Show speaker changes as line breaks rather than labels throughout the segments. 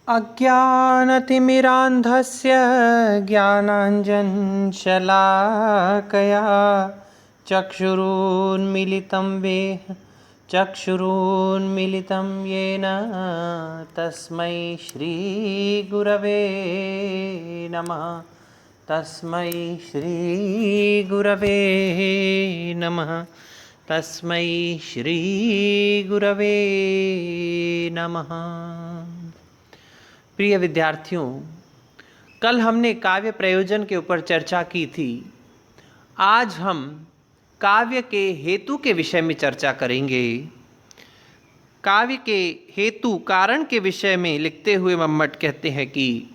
अज्ञानतिमिरान्धस्य ज्ञानाञ्जनशलाकया चक्षुरुन्मिलितं येन तस्मै श्रीगुरवे नमः। तस्मै श्रीगुरवे नमः। तस्मै श्रीगुरवे नमः। प्रिय विद्यार्थियों, कल हमने काव्य प्रयोजन के ऊपर चर्चा की थी। आज हम काव्य के हेतु के विषय में चर्चा करेंगे। काव्य के हेतु कारण के विषय में लिखते हुए मम्मट कहते हैं कि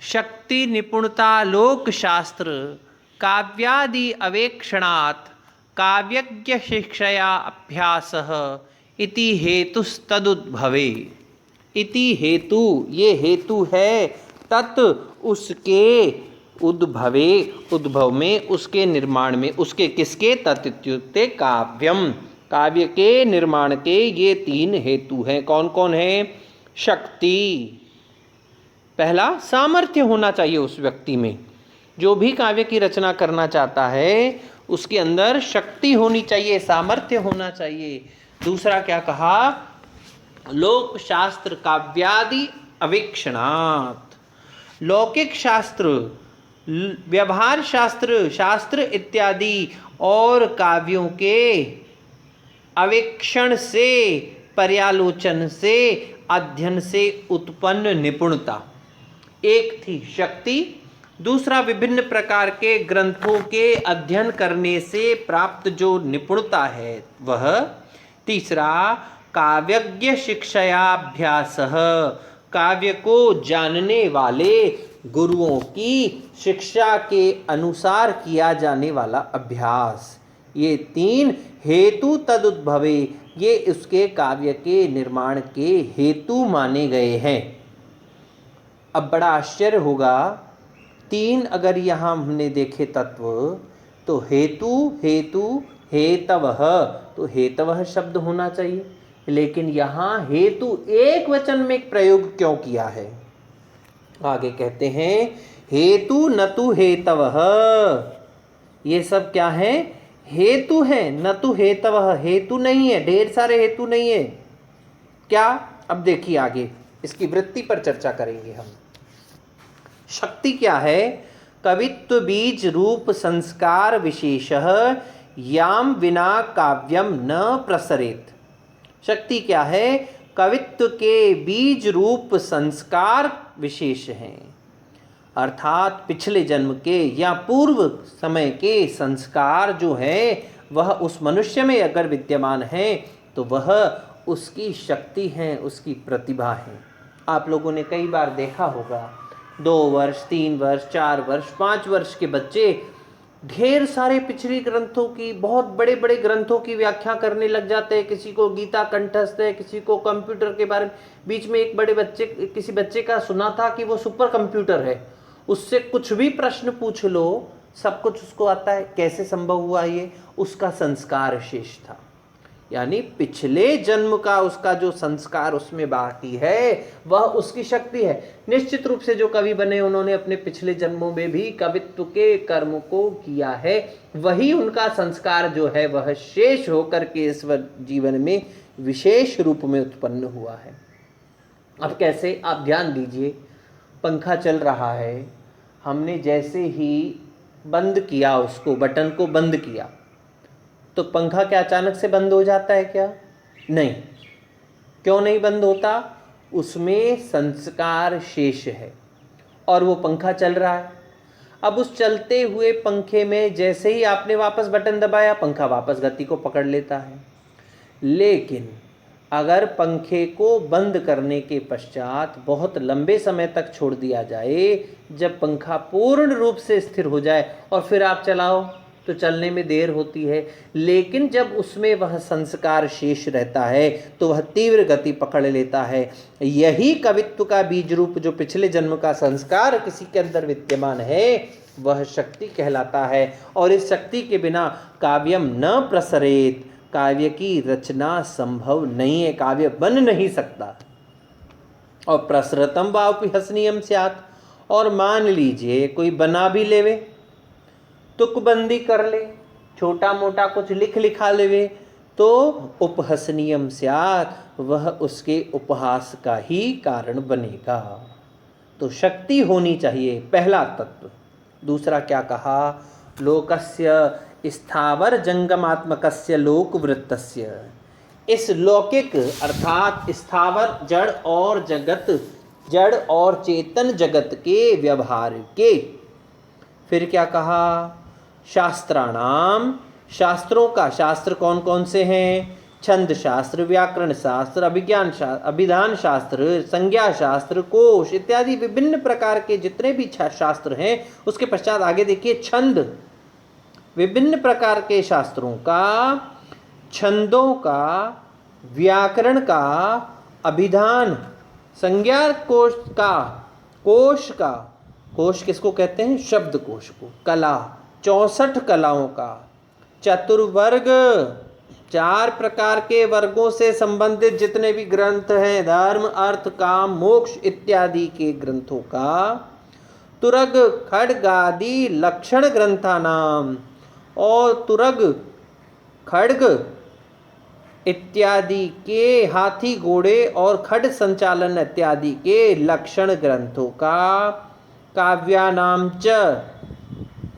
शक्ति निपुणता लोक शास्त्र काव्यादि अवेक्षणात् काव्यज्ञ शिक्षया अभ्यासः इति हेतुस्तदुद्भवे। इति हेतु, ये हेतु है, तत् उसके उद्भवे, उद्भव में, उसके निर्माण में, उसके किसके, तत् इत्युक्ते काव्यम, काव्य के निर्माण के ये तीन हेतु हैं। कौन कौन है? शक्ति, पहला सामर्थ्य होना चाहिए उस व्यक्ति में, जो भी काव्य की रचना करना चाहता है उसके अंदर शक्ति होनी चाहिए, सामर्थ्य होना चाहिए। दूसरा क्या कहा? लोक शास्त्र काव्यादि अवेक्षणात्, लौकिक शास्त्र, व्यवहार शास्त्र, शास्त्र इत्यादि और काव्यों के अवेक्षण से, पर्यालोचन से, अध्ययन से उत्पन्न निपुणता। एक थी शक्ति, दूसरा विभिन्न प्रकार के ग्रंथों के अध्ययन करने से प्राप्त जो निपुणता है वह, तीसरा काव्यज्ञ शिक्षयाभ्यासः, काव्य को जानने वाले गुरुओं की शिक्षा के अनुसार किया जाने वाला अभ्यास। ये तीन हेतु तदुद्भवे, ये उसके काव्य के निर्माण के हेतु माने गए हैं। अब बड़ा आश्चर्य होगा, तीन अगर यहाँ हमने देखे तत्व तो हेतु, हेतु, हेतवः, तो हेतवः शब्द होना चाहिए, लेकिन यहाँ हेतु एक वचन में प्रयोग क्यों किया है? आगे कहते हैं हेतु न तु हेतवः। ये सब क्या है? हेतु है, न तु हेतवः, हेतु नहीं है, ढेर सारे हेतु नहीं है। क्या? अब देखिए आगे इसकी वृत्ति पर चर्चा करेंगे हम। शक्ति क्या है? कवित्व बीज रूप संस्कार विशेषः याम विना काव्यम न प्रसरेत। शक्ति क्या है? कवित्व के बीज रूप संस्कार विशेष हैं, अर्थात पिछले जन्म के या पूर्व समय के संस्कार जो है वह उस मनुष्य में अगर विद्यमान है तो वह उसकी शक्ति है, उसकी प्रतिभा है। आप लोगों ने कई बार देखा होगा 2 वर्ष, 3 वर्ष, 4 वर्ष, 5 वर्ष के बच्चे ढेर सारे पिछले ग्रंथों की, बहुत बड़े बड़े ग्रंथों की व्याख्या करने लग जाते हैं। किसी को गीता कंठस्थ है, किसी को कंप्यूटर के बारे में। बीच में एक बड़े बच्चे, किसी बच्चे का सुना था कि वो सुपर कंप्यूटर है, उससे कुछ भी प्रश्न पूछ लो सब कुछ उसको आता है। कैसे संभव हुआ ये? उसका संस्कार शेष था, यानी पिछले जन्म का उसका जो संस्कार उसमें बाकी है वह उसकी शक्ति है। निश्चित रूप से जो कवि बने उन्होंने अपने पिछले जन्मों में भी कवित्व के कर्म को किया है, वही उनका संस्कार जो है वह शेष होकर के इस जीवन में विशेष रूप में उत्पन्न हुआ है। अब कैसे? आप ध्यान दीजिए, पंखा चल रहा है, हमने जैसे ही बंद किया, उसको बटन को बंद किया तो पंखा क्या अचानक से बंद हो जाता है क्या? नहीं। क्यों नहीं बंद होता? उसमें संस्कार शेष है और वो पंखा चल रहा है। अब उस चलते हुए पंखे में जैसे ही आपने वापस बटन दबाया, पंखा वापस गति को पकड़ लेता है। लेकिन अगर पंखे को बंद करने के पश्चात बहुत लंबे समय तक छोड़ दिया जाए, जब पंखा पूर्ण रूप से स्थिर हो जाए और फिर आप चलाओ तो चलने में देर होती है, लेकिन जब उसमें वह संस्कार शेष रहता है तो वह तीव्र गति पकड़ लेता है। यही कवित्व का बीज रूप जो पिछले जन्म का संस्कार किसी के अंदर विद्यमान है वह शक्ति कहलाता है। और इस शक्ति के बिना काव्यम न प्रसरेत, काव्य की रचना संभव नहीं है, काव्य बन नहीं सकता। और प्रसृतम वापि हसनीयम स्यात्, और मान लीजिए कोई बना भी लेवे, तुकबंदी कर ले, छोटा मोटा कुछ लिखा लेवे, तो उपहसनीयम स्यात्, वह उसके उपहास का ही कारण बनेगा। तो शक्ति होनी चाहिए, पहला तत्व। दूसरा क्या कहा? लोकस्य स्थावर जंगमात्मकस्य लोकवृत्तस्य, इस लौकिक अर्थात स्थावर जड़ और चेतन जगत के व्यवहार के। फिर क्या कहा? शास्त्राणाम, शास्त्रों का, शास्त्र कौन कौन से हैं? छंद शास्त्र, व्याकरण शास्त्र, अभिधान शास्त्र, संज्ञा शास्त्र, कोश इत्यादि विभिन्न प्रकार के जितने भी शास्त्र हैं। उसके पश्चात आगे देखिए छंद, विभिन्न प्रकार के शास्त्रों का, छंदों का, व्याकरण का, अभिधान, संज्ञा कोश का, कोश किसको कहते हैं? शब्द कोश को। कला, 64 कलाओं का, चतुर्वर्ग, 4 प्रकार के वर्गों से संबंधित जितने भी ग्रंथ हैं, धर्म अर्थ काम मोक्ष इत्यादि के ग्रंथों का, तुरग खड्गादि लक्षण ग्रंथा नाम, और तुरग खड्ग इत्यादि के हाथी घोड़े और खड्ग संचालन इत्यादि के लक्षण ग्रंथों का, काव्यानाम च,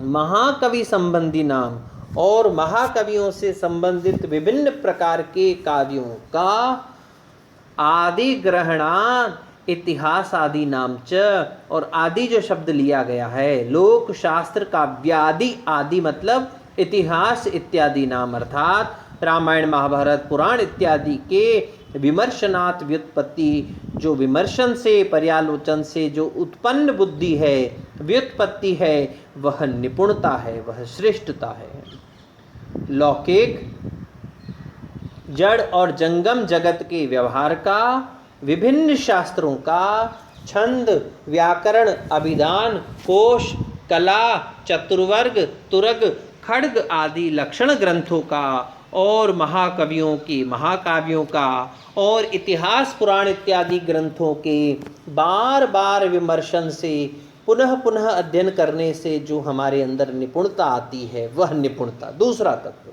महाकवि संबंधी नाम और महाकवियों से संबंधित विभिन्न प्रकार के काव्यों का, आदि ग्रहणा इतिहास आदि नाम च, और आदि जो शब्द लिया गया है, लोक शास्त्र काव्यादि, आदि मतलब इतिहास इत्यादि नाम, अर्थात रामायण महाभारत पुराण इत्यादि के विमर्शनात् व्युत्पत्ति, जो विमर्शन से पर्यालोचन से जो उत्पन्न बुद्धि है, व्युत्पत्ति है, वह निपुणता है, वह श्रेष्ठता है। लौकिक जड़ और जंगम जगत के व्यवहार का, विभिन्न शास्त्रों का, छंद व्याकरण अभिधान कोश कला चतुर्वर्ग तुरग खड्ग आदि लक्षण ग्रंथों का, और महाकवियों की महाकाव्यों का, और इतिहास पुराण इत्यादि ग्रंथों के बार बार विमर्शन से, पुनः पुनः अध्ययन करने से जो हमारे अंदर निपुणता आती है, वह निपुणता। दूसरा तत्व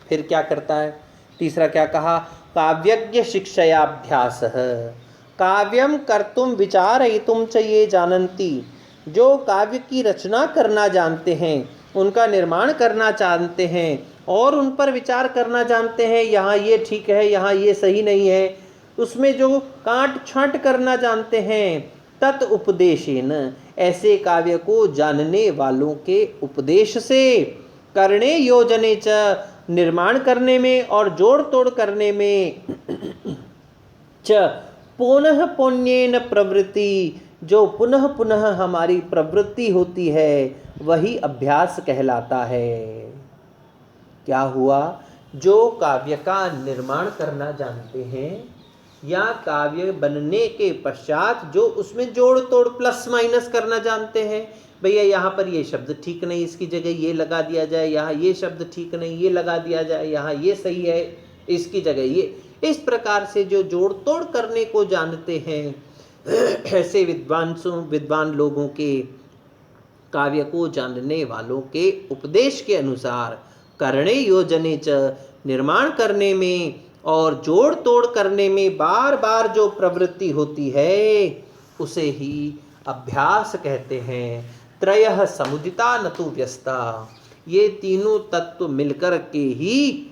फिर क्या करता है? तीसरा क्या कहा? काव्यज्ञ शिक्षयाभ्यास, काव्यम कर्तुम विचारयितुम च ये जानन्ति, जो काव्य की रचना करना जानते हैं, उनका निर्माण करना जानते हैं और उन पर विचार करना जानते हैं, यहाँ ये ठीक है, यहाँ ये सही नहीं है, उसमें जो काट छांट करना जानते हैं, तत् उपदेशेन, ऐसे काव्य को जानने वालों के उपदेश से, करणे योजने च, निर्माण करने में और जोड़ तोड़ करने में, च पुनः पुण्येन प्रवृत्ति, जो पुनः पुनः हमारी प्रवृत्ति होती है, वही अभ्यास कहलाता है। क्या हुआ? जो काव्य का निर्माण करना जानते हैं या काव्य बनने के पश्चात जो उसमें जोड़ तोड़ प्लस माइनस करना जानते हैं, भैया यहाँ पर ये शब्द ठीक नहीं, इसकी जगह ये लगा दिया जाए, यहाँ ये शब्द ठीक नहीं, ये लगा दिया जाए, यहाँ ये सही है, इसकी जगह ये, इस प्रकार से जो जोड़ तोड़ करने को जानते हैं, ऐसे विद्वान लोगों के, काव्य को जानने वालों के उपदेश के अनुसार, करणे योजने च, निर्माण करने में और जोड़ तोड़ करने में बार बार जो प्रवृत्ति होती है, उसे ही अभ्यास कहते हैं। त्रयः समुदिता न तु व्यस्ता, ये तीनों तत्व मिलकर के ही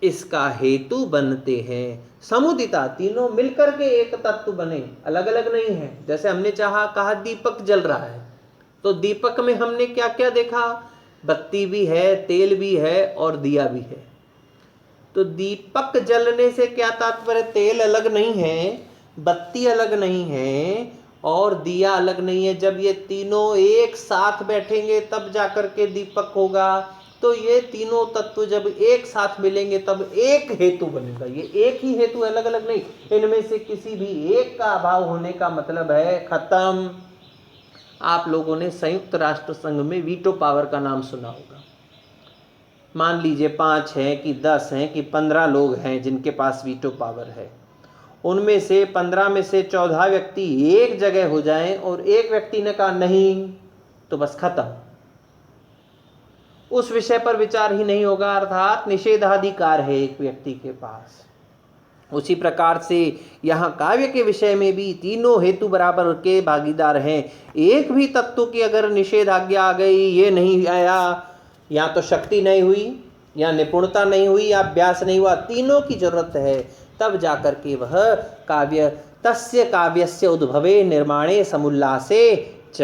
इसका हेतु बनते हैं। समुदिता, तीनों मिलकर के एक तत्व बने, अलग अलग नहीं है। जैसे हमने कहा दीपक जल रहा है, तो दीपक में हमने क्या क्या देखा? बत्ती भी है, तेल भी है और दिया भी है। तो दीपक जलने से क्या तात्पर्य? तेल अलग नहीं है, बत्ती अलग नहीं है और दिया अलग नहीं है। जब ये तीनों एक साथ बैठेंगे तब जाकर के दीपक होगा। तो ये तीनों तत्व जब एक साथ मिलेंगे तब एक हेतु बनेगा। ये एक ही हेतु, अलग अलग नहीं। इनमें से किसी भी एक का अभाव होने का मतलब है खत्म। आप लोगों ने संयुक्त राष्ट्र संघ में वीटो पावर का नाम सुना होगा। मान लीजिए 5 हैं कि 10 हैं कि 15 लोग हैं जिनके पास वीटो पावर है, उनमें से 15 में से 14 व्यक्ति एक जगह हो जाएं और एक व्यक्ति ने कहा नहीं, तो बस खत्म, उस विषय पर विचार ही नहीं होगा, अर्थात निषेधाधिकार है एक व्यक्ति के पास। उसी प्रकार से यहाँ काव्य के विषय में भी तीनों हेतु बराबर के भागीदार हैं। एक भी तत्व की अगर निषेधाज्ञा आ गई, ये नहीं आया, या तो शक्ति नहीं हुई, या निपुणता नहीं हुई, या अभ्यास नहीं हुआ, तीनों की जरूरत है, तब जाकर के वह काव्य तस्य काव्यस्य उद्भवे निर्माणे समुल्लासे च,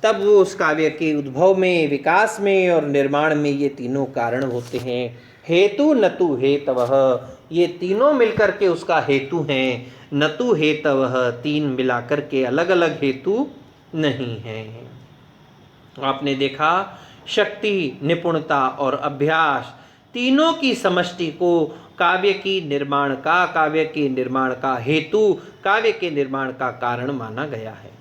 तब वो उस काव्य के उद्भव में, विकास में और निर्माण में ये तीनों कारण होते हैं। हेतु नतु हेतवः, ये तीनों मिलकर के उसका हेतु हैं, नतु हेतवः, तीन मिलाकर के अलग अलग हेतु नहीं हैं। आपने देखा शक्ति, निपुणता और अभ्यास तीनों की समष्टि को काव्य के निर्माण का हेतु, काव्य के निर्माण का कारण माना गया है।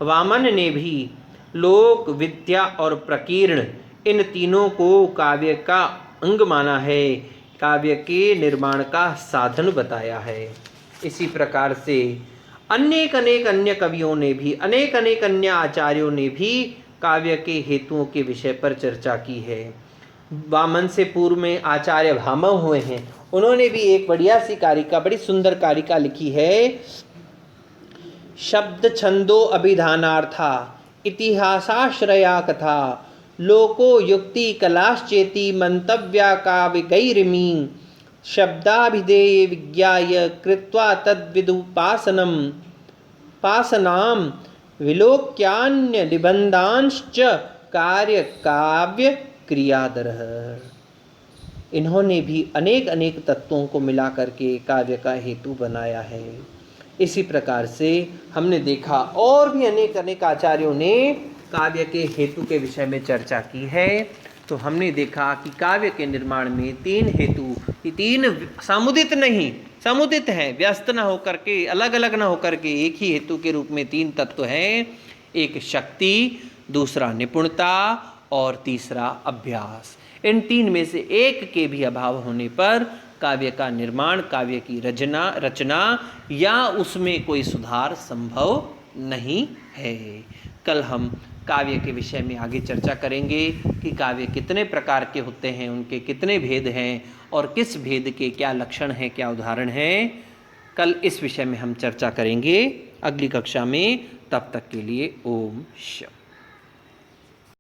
वामन ने भी लोक, विद्या और प्रकीर्ण इन तीनों को काव्य का अंग माना है, काव्य के निर्माण का साधन बताया है। इसी प्रकार से अनेक अन्य कवियों ने भी, अनेक अन्य आचार्यों ने भी काव्य के हेतुओं के विषय पर चर्चा की है। वामन से पूर्व में आचार्य भामह हुए हैं, उन्होंने भी एक बढ़िया सी कारिका, बड़ी सुंदर कारिका लिखी है, शब्द छंदो अभिधानार्था इतिहासाश्रया कथा लोको युक्ति कलाश्चेति मंतव्या काव्यगैरिमी शब्दाभिधेय विज्ञाय कृत्वा तद्विदुपासनम पासनाम विलोक्यान्य निबंधांश्च कार्य काव्य क्रियादरः। इन्होंने भी अनेक तत्वों को मिला करके काव्य का हेतु बनाया है। इसी प्रकार से हमने देखा और भी अनेक आचार्यों ने काव्य के हेतु के विषय में चर्चा की है। तो हमने देखा कि काव्य के निर्माण में तीन हेतु, तीन समुदित नहीं, समुदित हैं, व्यस्त न होकर के, अलग अलग न होकर के, एक ही हेतु के रूप में तीन तत्व हैं। एक शक्ति, दूसरा निपुणता और तीसरा अभ्यास। इन तीन में से एक के भी अभाव होने पर काव्य का निर्माण, काव्य की रचना या उसमें कोई सुधार संभव नहीं है। कल हम काव्य के विषय में आगे चर्चा करेंगे कि काव्य कितने प्रकार के होते हैं, उनके कितने भेद हैं और किस भेद के क्या लक्षण हैं, क्या उदाहरण हैं। कल इस विषय में हम चर्चा करेंगे अगली कक्षा में। तब तक के लिए ओम शांति।